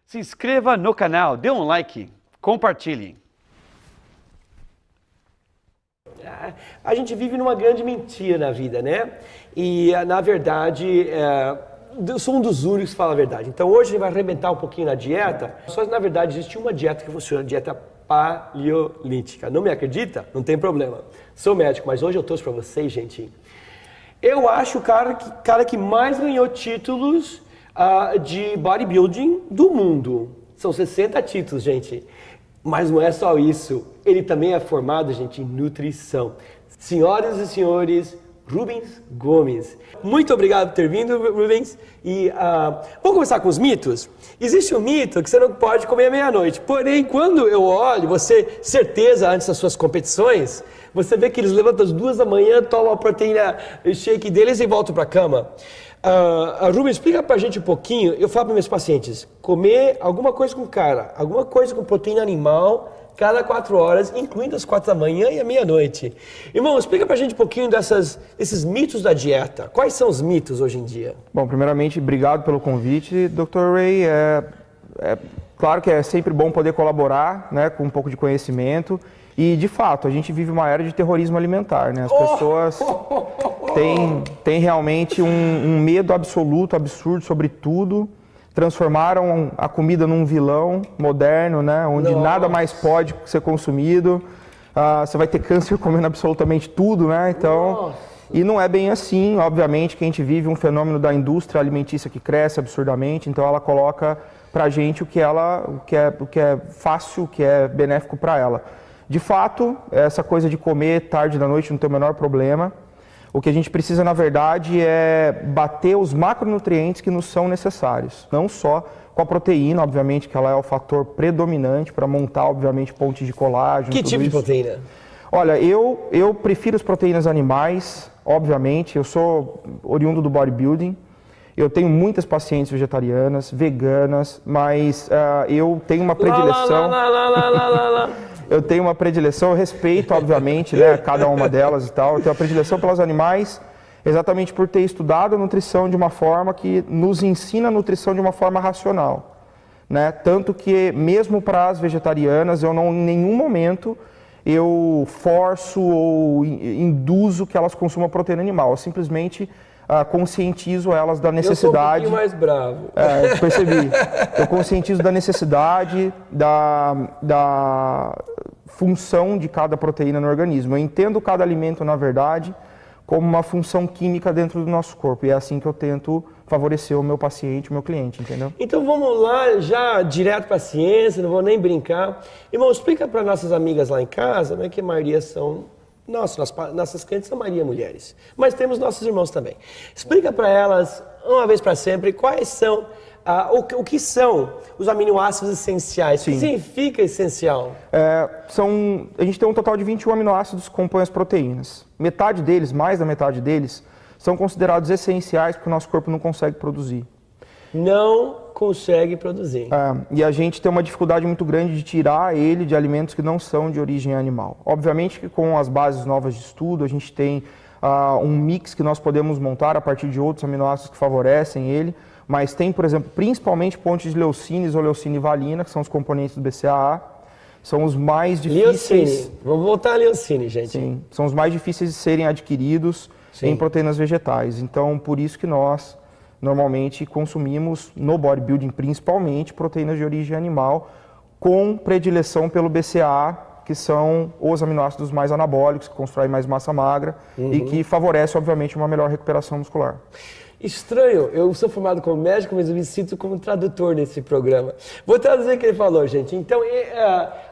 Se inscreva no canal, dê um like, compartilhe. A gente vive numa grande mentira na vida, né? E, na verdade, eu sou um dos únicos que fala a verdade. Então, hoje a gente vai arrebentar um pouquinho na dieta. Só que, na verdade, existe uma dieta que funciona, a dieta paleolítica. Não me acredita? Não tem problema. Sou médico, mas hoje eu trouxe para vocês, gente. Eu acho o cara que mais ganhou títulos de bodybuilding do mundo. São 60 títulos, gente. Mas não é só isso. Ele também é formado, gente, em nutrição. Senhoras e senhores, Rubens Gomes. Muito obrigado por ter vindo, Rubens. E vamos começar com os mitos? Existe um mito que você não pode comer à meia-noite. Porém, quando eu olho, certeza, antes das suas competições, você vê que eles levantam às 2 da manhã, tomam a proteína shake deles e voltam para a cama. Rubens, explica pra gente um pouquinho. Eu falo para meus pacientes, comer alguma coisa com alguma coisa com proteína animal, cada 4 horas, incluindo as 4 da manhã e a meia-noite. Irmão, explica pra gente um pouquinho desses mitos da dieta. Quais são os mitos hoje em dia? Bom, primeiramente, obrigado pelo convite, Dr. Ray. Claro que é sempre bom poder colaborar, né, com um pouco de conhecimento. E, de fato, a gente vive uma era de terrorismo alimentar, né? As pessoas têm realmente um medo absoluto, absurdo sobre tudo. Transformaram a comida num vilão moderno, né? Onde nada mais pode ser consumido. Você vai ter câncer comendo absolutamente tudo, né? Então, e não é bem assim. Obviamente que a gente vive um fenômeno da indústria alimentícia que cresce absurdamente. Então, ela coloca pra gente o que é fácil, o que é benéfico para ela. De fato, essa coisa de comer tarde da noite não tem o menor problema. O que a gente precisa, na verdade, é bater os macronutrientes que nos são necessários. Não só com a proteína, obviamente, que ela é o fator predominante para montar, obviamente, pontes de colágeno. Que tipo de proteína? Olha, eu prefiro as proteínas animais, obviamente. Eu sou oriundo do bodybuilding. Eu tenho muitas pacientes vegetarianas, veganas, mas eu tenho uma predileção... Eu tenho uma predileção, eu respeito, obviamente, né, cada uma delas e tal. Eu tenho uma predileção pelos animais exatamente por ter estudado a nutrição de uma forma que nos ensina a nutrição de uma forma racional, né? Tanto que, mesmo para as vegetarianas, eu não, em nenhum momento, eu forço ou induzo que elas consumam proteína animal. Eu simplesmente... conscientizo elas da necessidade... Eu sou um pouquinho mais bravo. Percebi. Eu conscientizo da necessidade, da função de cada proteína no organismo. Eu entendo cada alimento, na verdade, como uma função química dentro do nosso corpo. E é assim que eu tento favorecer o meu paciente, o meu cliente, entendeu? Então vamos lá, já direto para a ciência, não vou nem brincar. Irmão, explica para nossas amigas lá em casa, né, que a maioria são... Nossas clientes, a maioria mulheres, mas temos nossos irmãos também. Explica para elas, uma vez para sempre, quais são, o que são os aminoácidos essenciais. Sim. O que significa essencial? A gente tem um total de 21 aminoácidos que compõem as proteínas. Metade deles, mais da metade deles, são considerados essenciais porque o nosso corpo não consegue produzir. Não consegue produzir. E a gente tem uma dificuldade muito grande de tirar ele de alimentos que não são de origem animal. Obviamente que com as bases novas de estudo, a gente tem um mix que nós podemos montar a partir de outros aminoácidos que favorecem ele, mas tem, por exemplo, principalmente pontes de leucina, isoleucina e valina, que são os componentes do BCAA. São os mais difíceis... Leucine. Vamos voltar a leucine, gente. Sim, são os mais difíceis de serem adquiridos em proteínas vegetais. Então, por isso que nós... normalmente consumimos, no bodybuilding principalmente, proteínas de origem animal, com predileção pelo BCAA, que são os aminoácidos mais anabólicos, que constroem mais massa magra e que favorece, obviamente, uma melhor recuperação muscular. Estranho, eu sou formado como médico, mas eu me sinto como tradutor nesse programa. Vou traduzir o que ele falou, gente. Então,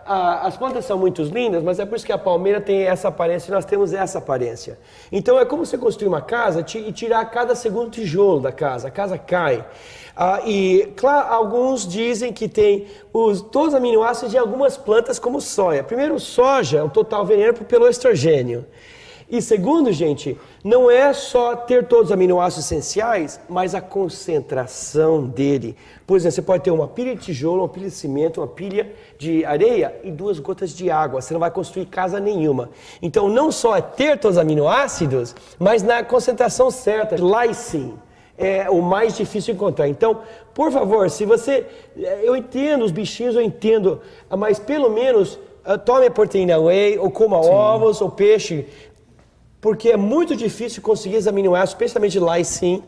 as plantas são muito lindas, mas é por isso que a palmeira tem essa aparência e nós temos essa aparência. Então, é como você construir uma casa e tirar cada segundo tijolo da casa. A casa cai. E, claro, alguns dizem que tem todos os aminoácidos de algumas plantas, como soja. Primeiro, soja é um total veneno pelo estrogênio. E segundo, gente, não é só ter todos os aminoácidos essenciais, mas a concentração dele. Por exemplo, você pode ter uma pilha de tijolo, uma pilha de cimento, uma pilha de areia e 2 gotas de água. Você não vai construir casa nenhuma. Então, não só é ter todos os aminoácidos, mas na concentração certa. Lysine é o mais difícil de encontrar. Então, por favor, se você... Eu entendo os bichinhos, eu entendo, mas pelo menos tome a proteína whey, ou coma ovos, ou peixe, porque é muito difícil conseguir os aminoácidos, especialmente lysine,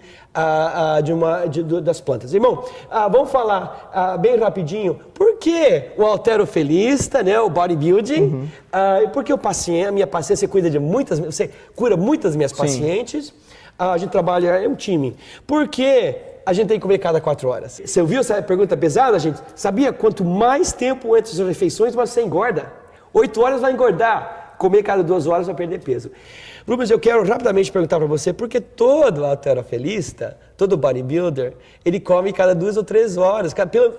das plantas. Irmão, vamos falar bem rapidinho, por que o halterofilista, né, o bodybuilding, porque a minha paciente, você cura muitas minhas pacientes, a gente trabalha, é um time. Por que a gente tem que comer cada 4 horas? Você ouviu essa pergunta pesada, gente? Sabia? Quanto mais tempo entre as refeições, mais você engorda. 8 horas vai engordar. Comer cada 2 horas vai perder peso. Rubens, eu quero rapidamente perguntar para você, porque todo halterofilista, todo bodybuilder, ele come cada 2 ou 3 horas, pela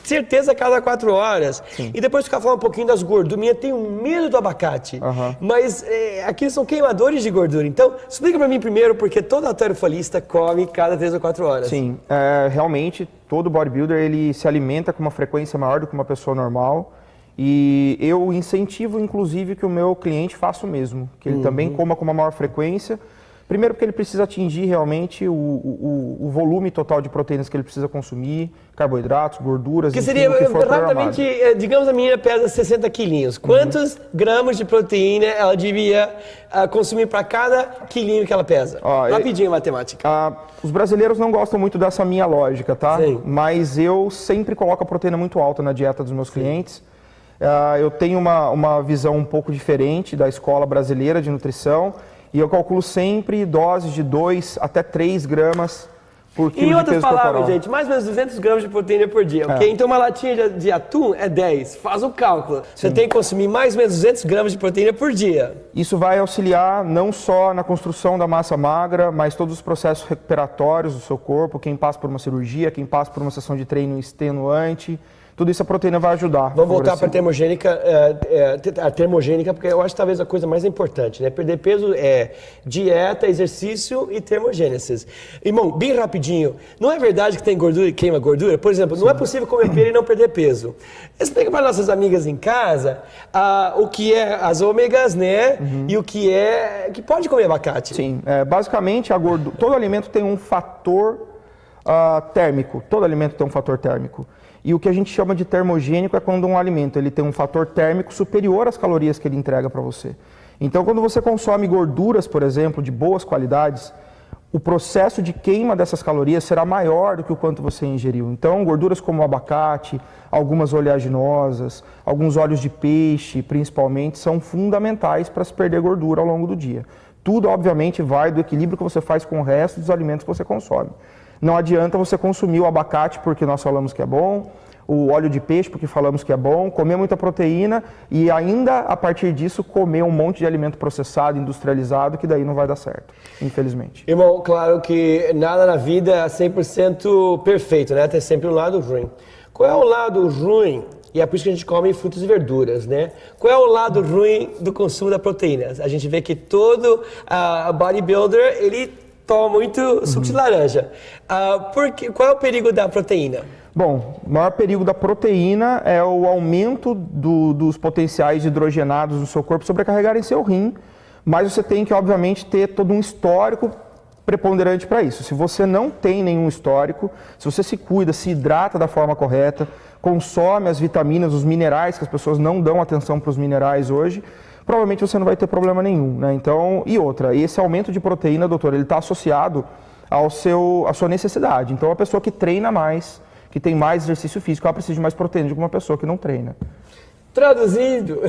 certeza cada 4 horas. Sim. E depois ficar falando um pouquinho das gorduras. Eu tenho medo do abacate, mas aqui são queimadores de gordura. Então, explica para mim primeiro, porque todo halterofilista come cada 3 ou 4 horas. Sim, realmente todo bodybuilder ele se alimenta com uma frequência maior do que uma pessoa normal. E eu incentivo, inclusive, que o meu cliente faça o mesmo, que ele também coma com uma maior frequência. Primeiro porque ele precisa atingir realmente o volume total de proteínas que ele precisa consumir, carboidratos, gorduras, que seria, rapidamente, digamos a menina pesa 60 quilinhos. Quantos gramas de proteína ela devia consumir para cada quilinho que ela pesa? Rapidinho, matemática. Os brasileiros não gostam muito dessa minha lógica, tá? Sim. Mas eu sempre coloco a proteína muito alta na dieta dos meus clientes. Eu tenho uma visão um pouco diferente da escola brasileira de nutrição e eu calculo sempre doses de 2 até 3 gramas por quilo de peso corporal. Em outras palavras, gente, mais ou menos 200 gramas de proteína por dia, ok? Então uma latinha de atum é 10, faz o cálculo. Você tem que consumir mais ou menos 200 gramas de proteína por dia. Isso vai auxiliar não só na construção da massa magra, mas todos os processos recuperatórios do seu corpo, quem passa por uma cirurgia, quem passa por uma sessão de treino extenuante. Tudo isso a proteína vai ajudar. Vamos voltar para a termogênica, porque eu acho que talvez a coisa mais importante, né? Perder peso é dieta, exercício e termogênesis. Irmão, bem rapidinho, não é verdade que tem gordura e queima gordura? Por exemplo, não é possível comer pera e não perder peso. Explica para nossas amigas em casa o que é as ômegas, né? E o que pode comer abacate. Sim, basicamente a gordura, todo alimento tem um fator térmico, todo alimento tem um fator térmico. E o que a gente chama de termogênico é quando um alimento ele tem um fator térmico superior às calorias que ele entrega para você. Então, quando você consome gorduras, por exemplo, de boas qualidades, o processo de queima dessas calorias será maior do que o quanto você ingeriu. Então, gorduras como o abacate, algumas oleaginosas, alguns óleos de peixe, principalmente, são fundamentais para se perder gordura ao longo do dia. Tudo, obviamente, vai do equilíbrio que você faz com o resto dos alimentos que você consome. Não adianta você consumir o abacate porque nós falamos que é bom, o óleo de peixe porque falamos que é bom, comer muita proteína e ainda, a partir disso, comer um monte de alimento processado, industrializado, que daí não vai dar certo, infelizmente. Irmão, claro que nada na vida é 100% perfeito, né? Tem sempre um lado ruim. Qual é o lado ruim? E é por isso que a gente come frutas e verduras, né? Qual é o lado ruim do consumo da proteína? A gente vê que todo bodybuilder, ele toma muito suco de laranja. Qual é o perigo da proteína? Bom, o maior perigo da proteína é o aumento dos potenciais hidrogenados no seu corpo sobrecarregarem seu rim, mas você tem que, obviamente, ter todo um histórico preponderante para isso. Se você não tem nenhum histórico, se você se cuida, se hidrata da forma correta, consome as vitaminas, os minerais, que as pessoas não dão atenção para os minerais hoje, provavelmente você não vai ter problema nenhum, né? Então, e outra, esse aumento de proteína, doutor, ele está associado à sua necessidade. Então, a pessoa que treina mais, que tem mais exercício físico, ela precisa de mais proteína do que uma pessoa que não treina. Traduzindo,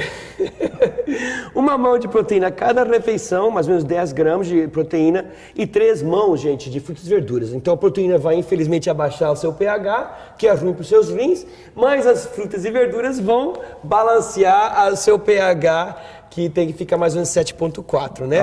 uma mão de proteína a cada refeição, mais ou menos 10 gramas de proteína, e 3 mãos, gente, de frutas e verduras. Então a proteína vai, infelizmente, abaixar o seu pH, que é ruim para os seus rins, mas as frutas e verduras vão balancear o seu pH, que tem que ficar mais ou menos 7,4, né?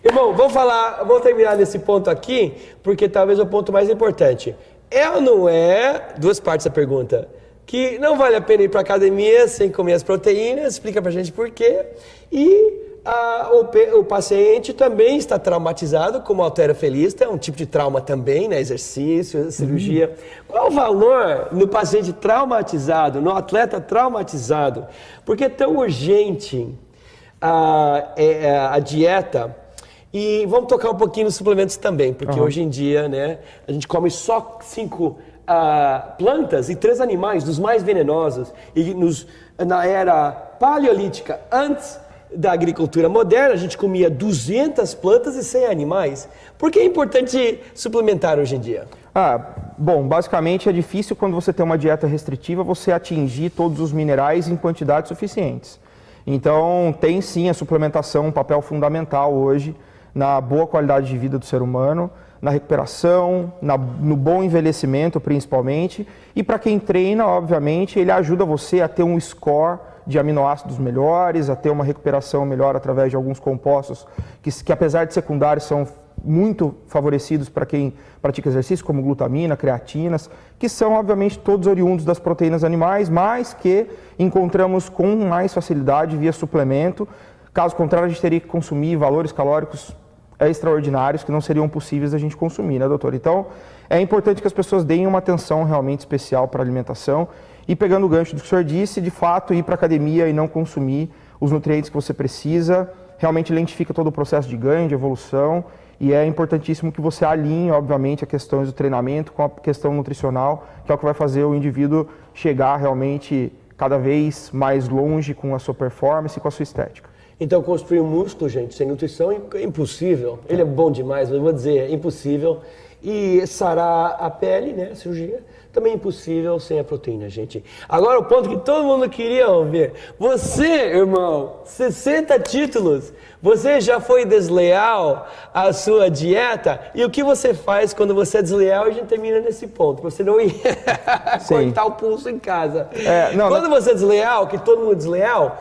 Irmão, vamos terminar nesse ponto aqui, porque talvez é o ponto mais importante. É ou não é, 2 partes da pergunta, que não vale a pena ir para a academia sem comer as proteínas, explica pra gente por quê. E o paciente também está traumatizado, como halterofilista, é um tipo de trauma também, né? Exercício, cirurgia. Qual o valor no paciente traumatizado, no atleta traumatizado? Porque é tão urgente a dieta E vamos tocar um pouquinho nos suplementos também, porque hoje em dia, né, a gente come só 5 plantas e 3 animais, dos mais venenosos. E na era paleolítica, antes da agricultura moderna, a gente comia 200 plantas e 100 animais. Por que é importante suplementar hoje em dia? Bom, basicamente é difícil quando você tem uma dieta restritiva você atingir todos os minerais em quantidades suficientes. Então, tem sim a suplementação um papel fundamental hoje na boa qualidade de vida do ser humano, na recuperação, no bom envelhecimento principalmente. E para quem treina, obviamente, ele ajuda você a ter um score de aminoácidos melhores, a ter uma recuperação melhor através de alguns compostos que apesar de secundários, são muito favorecidos para quem pratica exercício, como glutamina, creatinas, que são, obviamente, todos oriundos das proteínas animais, mas que encontramos com mais facilidade via suplemento. Caso contrário, a gente teria que consumir valores calóricos extraordinários que não seriam possíveis da gente consumir, né, doutor? Então, é importante que as pessoas deem uma atenção realmente especial para a alimentação e, pegando o gancho do que o senhor disse, de fato, ir para a academia e não consumir os nutrientes que você precisa, realmente lentifica todo o processo de ganho, de evolução, e é importantíssimo que você alinhe, obviamente, a questões do treinamento com a questão nutricional, que é o que vai fazer o indivíduo chegar realmente cada vez mais longe com a sua performance e com a sua estética. Então, construir um músculo, gente, sem nutrição é impossível. Ele é bom demais, mas eu vou dizer, é impossível. E sarar a pele, né, a cirurgia, também é impossível sem a proteína, gente. Agora o ponto que todo mundo queria ouvir. Você, irmão, 60 títulos, você já foi desleal à sua dieta? E o que você faz quando você é desleal? A gente termina nesse ponto, você não ia cortar o pulso em casa. Quando você é desleal, que todo mundo é desleal,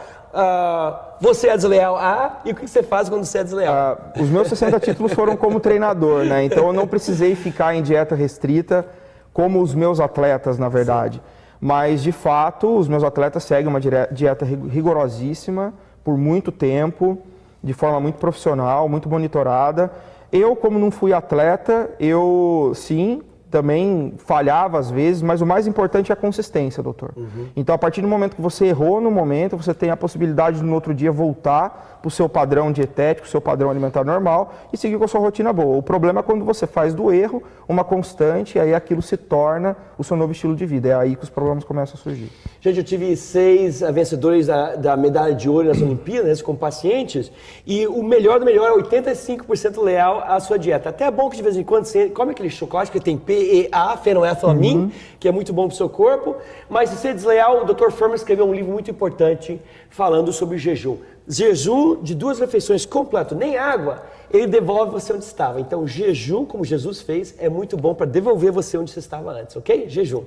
você é desleal e o que você faz quando você é desleal? Os meus 60 títulos foram como treinador, né? Então eu não precisei ficar em dieta restrita como os meus atletas, na verdade. Sim. Mas, de fato, os meus atletas seguem uma dieta rigorosíssima por muito tempo, de forma muito profissional, muito monitorada. Eu, como não fui atleta, eu sim, também falhava às vezes, mas o mais importante é a consistência, doutor. Então, a partir do momento que você errou no momento, você tem a possibilidade de no outro dia voltar para o seu padrão dietético, seu padrão alimentar normal e seguir com a sua rotina boa. O problema é quando você faz do erro uma constante e aí aquilo se torna o seu novo estilo de vida. É aí que os problemas começam a surgir. Gente, eu tive 6 vencedores da medalha de ouro nas Olimpíadas com pacientes e o melhor do melhor é 85% leal à sua dieta. Até é bom que de vez em quando você come aquele chocolate que tem PEA, fenoethylamine, que é muito bom para o seu corpo, mas se você é desleal, o Dr. Fuhrman escreveu um livro muito importante falando sobre jejum. Jejum de 2 refeições completo, nem água, ele devolve você onde estava. Então, jejum, como Jesus fez, é muito bom para devolver você onde você estava antes, ok? Jejum.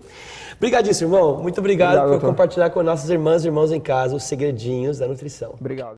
Obrigadíssimo, irmão. Muito obrigado por compartilhar com nossas irmãs e irmãos em casa os segredinhos da nutrição. Obrigado.